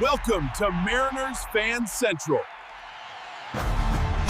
Welcome to Mariners Fan Central.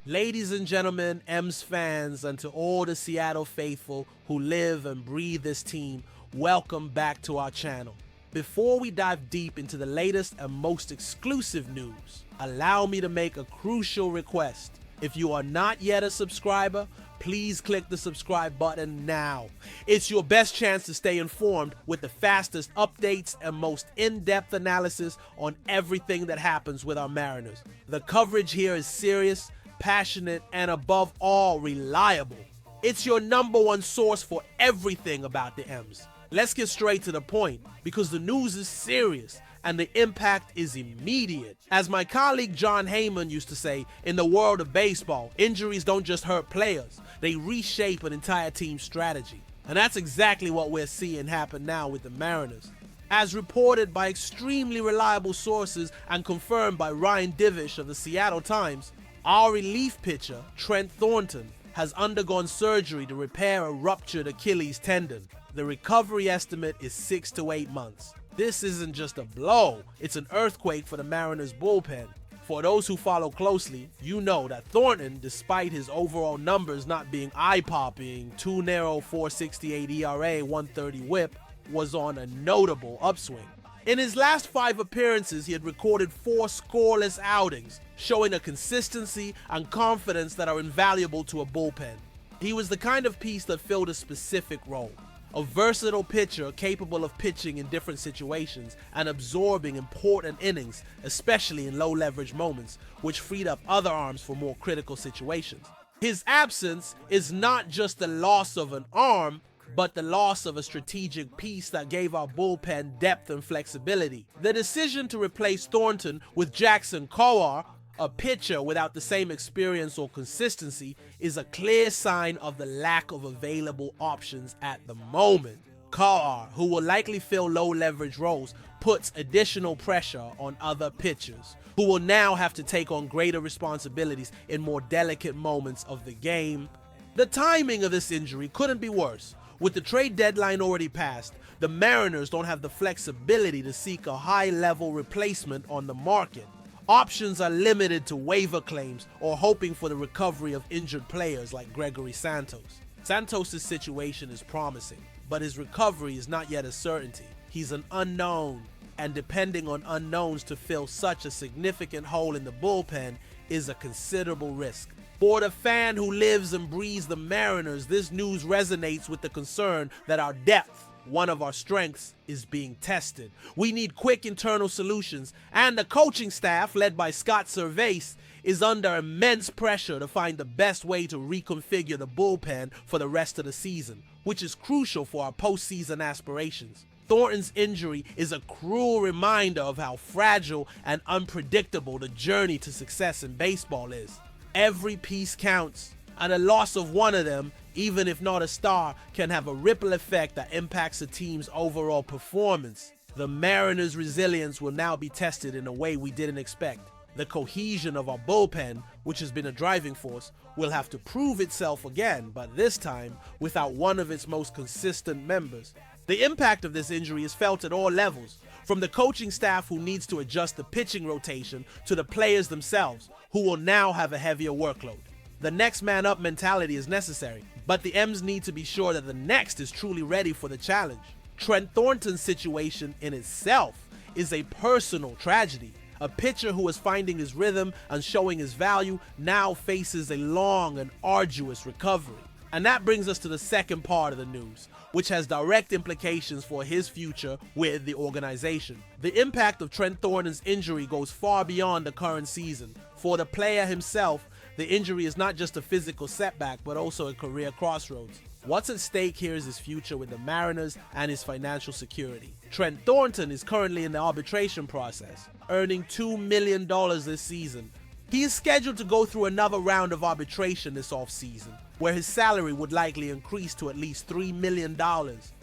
Ladies and gentlemen, M's fans, and to all the Seattle faithful who live and breathe this team, welcome back to our channel. Before we dive deep into the latest and most exclusive news, allow me to make a crucial request. If you are not yet a subscriber, please click the subscribe button now. It's your best chance to stay informed with the fastest updates and most in-depth analysis on everything that happens with our Mariners. The coverage here is serious, passionate, and above all, reliable. It's your #1 source for everything about the M's. Let's get straight to the point, because the news is serious and the impact is immediate. As my colleague John Heyman used to say, in the world of baseball, injuries don't just hurt players, they reshape an entire team's strategy. And that's exactly what we're seeing happen now with the Mariners. As reported by extremely reliable sources and confirmed by Ryan Divish of the Seattle Times, our relief pitcher, Trent Thornton, has undergone surgery to repair a ruptured Achilles tendon. The recovery estimate is 6 to 8 months. This isn't just a blow, it's an earthquake for the Mariners bullpen. For those who follow closely, you know that Thornton, despite his overall numbers not being eye-popping, 2.0 4.68 ERA, 130 whip, was on a notable upswing. In his last 5 appearances, he had recorded 4 scoreless outings, showing a consistency and confidence that are invaluable to a bullpen. He was the kind of piece that filled a specific role. A versatile pitcher capable of pitching in different situations and absorbing important innings, especially in low-leverage moments, which freed up other arms for more critical situations. His absence is not just the loss of an arm, but the loss of a strategic piece that gave our bullpen depth and flexibility. The decision to replace Thornton with Jackson Kowar, a pitcher without the same experience or consistency, is a clear sign of the lack of available options at the moment. Kowar, who will likely fill low-leverage roles, puts additional pressure on other pitchers, who will now have to take on greater responsibilities in more delicate moments of the game. The timing of this injury couldn't be worse. With the trade deadline already passed, the Mariners don't have the flexibility to seek a high-level replacement on the market. Options are limited to waiver claims or hoping for the recovery of injured players like Gregory Santos. Santos' situation is promising, but his recovery is not yet a certainty. He's an unknown, and depending on unknowns to fill such a significant hole in the bullpen is a considerable risk. For the fan who lives and breathes the Mariners, this news resonates with the concern that our depth, one of our strengths, is being tested. We need quick internal solutions, and the coaching staff, led by Scott Servais, is under immense pressure to find the best way to reconfigure the bullpen for the rest of the season, which is crucial for our postseason aspirations. Thornton's injury is a cruel reminder of how fragile and unpredictable the journey to success in baseball is. Every piece counts, and the loss of one of them, even if not a star, can have a ripple effect that impacts a team's overall performance. The Mariners' resilience will now be tested in a way we didn't expect. The cohesion of our bullpen, which has been a driving force, will have to prove itself again, but this time without one of its most consistent members. The impact of this injury is felt at all levels, from the coaching staff who needs to adjust the pitching rotation to the players themselves, who will now have a heavier workload. The next man up mentality is necessary, but the M's need to be sure that the next is truly ready for the challenge. Trent Thornton's situation in itself is a personal tragedy. A pitcher who is finding his rhythm and showing his value now faces a long and arduous recovery. And that brings us to the second part of the news, which has direct implications for his future with the organization. The impact of Trent Thornton's injury goes far beyond the current season. For the player himself, the injury is not just a physical setback, but also a career crossroads. What's at stake here is his future with the Mariners and his financial security. Trent Thornton is currently in the arbitration process, earning $2 million this season. He is scheduled to go through another round of arbitration this offseason, where his salary would likely increase to at least $3 million.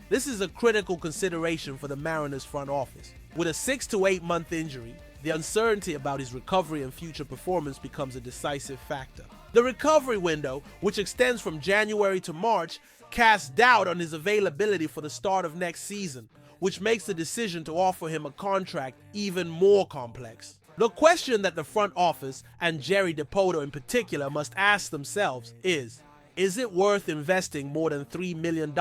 This is a critical consideration for the Mariners front office. With a 6 to 8 month injury, the uncertainty about his recovery and future performance becomes a decisive factor. The recovery window, which extends from January to March, casts doubt on his availability for the start of next season. which makes the decision to offer him a contract even more complex. The question that the front office, and Jerry Dipoto in particular, must ask themselves is it worth investing more than $3 million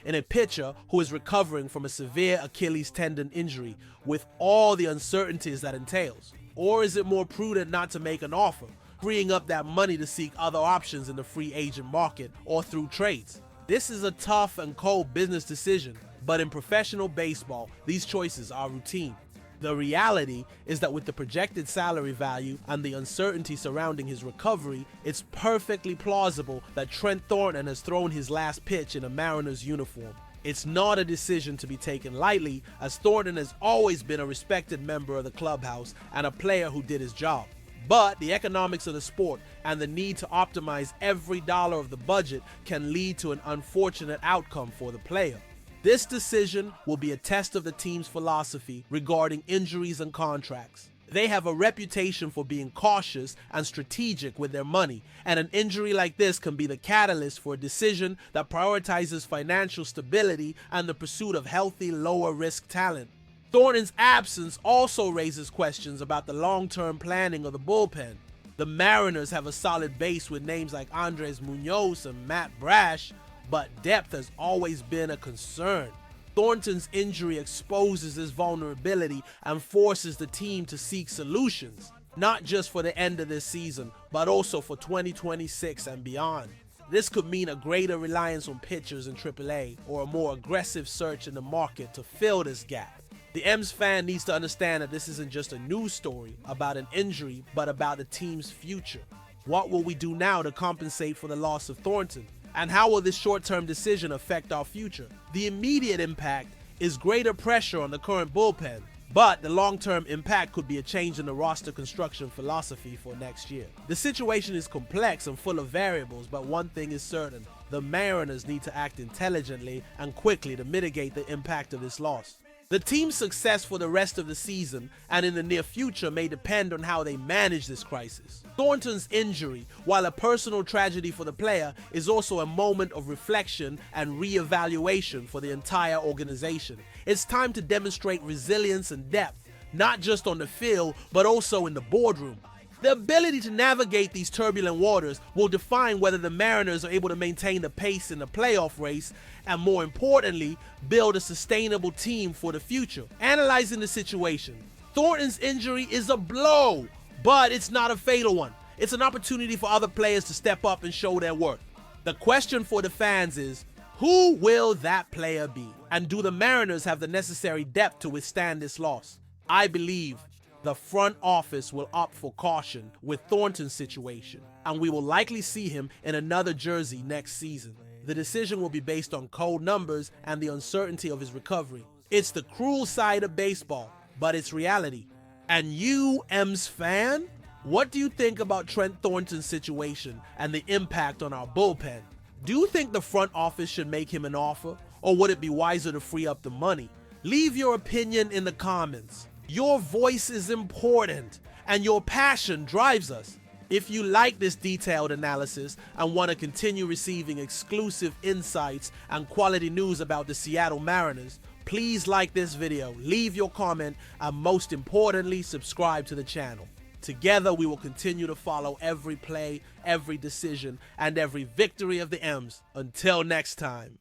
in a pitcher who is recovering from a severe Achilles tendon injury with all the uncertainties that entails? Or is it more prudent not to make an offer, freeing up that money to seek other options in the free agent market or through trades? This is a tough and cold business decision, but in professional baseball, these choices are routine. The reality is that with the projected salary value and the uncertainty surrounding his recovery, it's perfectly plausible that Trent Thornton has thrown his last pitch in a Mariners uniform. It's not a decision to be taken lightly, as Thornton has always been a respected member of the clubhouse and a player who did his job. But the economics of the sport and the need to optimize every dollar of the budget can lead to an unfortunate outcome for the player. This decision will be a test of the team's philosophy regarding injuries and contracts. They have a reputation for being cautious and strategic with their money, and an injury like this can be the catalyst for a decision that prioritizes financial stability and the pursuit of healthy, lower-risk talent. Thornton's absence also raises questions about the long-term planning of the bullpen. The Mariners have a solid base with names like Andres Munoz and Matt Brash, but depth has always been a concern. Thornton's injury exposes this vulnerability and forces the team to seek solutions, not just for the end of this season, but also for 2026 and beyond. This could mean a greater reliance on pitchers in AAA or a more aggressive search in the market to fill this gap. The M's fan needs to understand that this isn't just a news story about an injury, but about the team's future. What will we do now to compensate for the loss of Thornton? And how will this short-term decision affect our future? The immediate impact is greater pressure on the current bullpen, but the long-term impact could be a change in the roster construction philosophy for next year. The situation is complex and full of variables, but one thing is certain: the Mariners need to act intelligently and quickly to mitigate the impact of this loss. The team's success for the rest of the season and in the near future may depend on how they manage this crisis. Thornton's injury, while a personal tragedy for the player, is also a moment of reflection and re-evaluation for the entire organization. It's time to demonstrate resilience and depth, not just on the field, but also in the boardroom. The ability to navigate these turbulent waters will define whether the Mariners are able to maintain the pace in the playoff race and, more importantly, build a sustainable team for the future. Analyzing the situation, Thornton's injury is a blow, but it's not a fatal one. It's an opportunity for other players to step up and show their worth. The question for the fans is, who will that player be? And do the Mariners have the necessary depth to withstand this loss? I believe the front office will opt for caution with Thornton's situation, and we will likely see him in another jersey next season. The decision will be based on cold numbers and the uncertainty of his recovery. It's the cruel side of baseball, but it's reality. And you, M's fan, what do you think about Trent Thornton's situation and the impact on our bullpen? Do you think the front office should make him an offer, or would it be wiser to free up the money? Leave your opinion in the comments. Your voice is important, and your passion drives us. If you like this detailed analysis and want to continue receiving exclusive insights and quality news about the Seattle Mariners, please like this video, leave your comment, and most importantly, subscribe to the channel. Together, we will continue to follow every play, every decision, and every victory of the M's. Until next time.